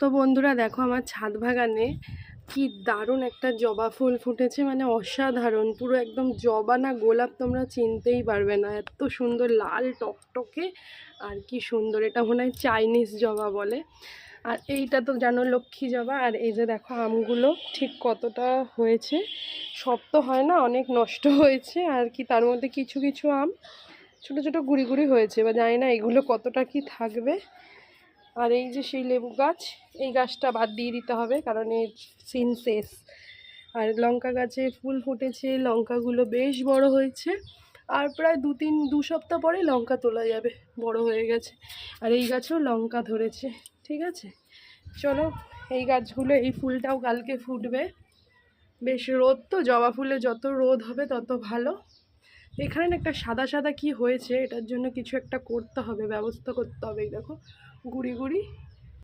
তো বন্ধুরা দেখো আমার ছাদ বাগানে কি দারুণ একটা জবা ফুল ফুটেছে, মানে অসাধারণ, পুরো একদম জবা না গোলাপ তোমরা চিনতেই পারবে না, এত সুন্দর লাল টকটকে। আর কি সুন্দর, এটা মনে হয় চাইনিজ জবা বলে। আর এইটা তো জানো লক্ষ্মী জবা। আর এই যে দেখো আমগুলো ঠিক কতটা হয়েছে, সব তো হয় না, অনেক নষ্ট হয়েছে আর কি, তার মধ্যে কিছু কিছু আম ছোটো ছোটো গুড়ি গুড়ি হয়েছে, বা জানি না এগুলো কতটা কি থাকবে। আর এই যে সেই লেবু গাছ, এই গাছটা বাদ দিয়ে দিতে হবে কারণ এর সিন শেষ। আর লঙ্কা গাছে ফুল ফুটেছে, লঙ্কাগুলো বেশ বড় হয়েছে, আর প্রায় দু সপ্তাহ পরে লঙ্কা তোলা যাবে, বড় হয়ে গেছে। আর এই গাছেও লঙ্কা ধরেছে। ঠিক আছে, চলো এই গাছগুলো, এই ফুলটাও কালকে ফুটবে। বেশ রোদ তো, জবা ফুলে যত রোদ হবে তত ভালো। এখানে একটা সাদা সাদা কি হয়েছে, এটার জন্য কিছু একটা করতে হবে, ব্যবস্থা করতে হবে। এই দেখো গুড়ি গুড়ি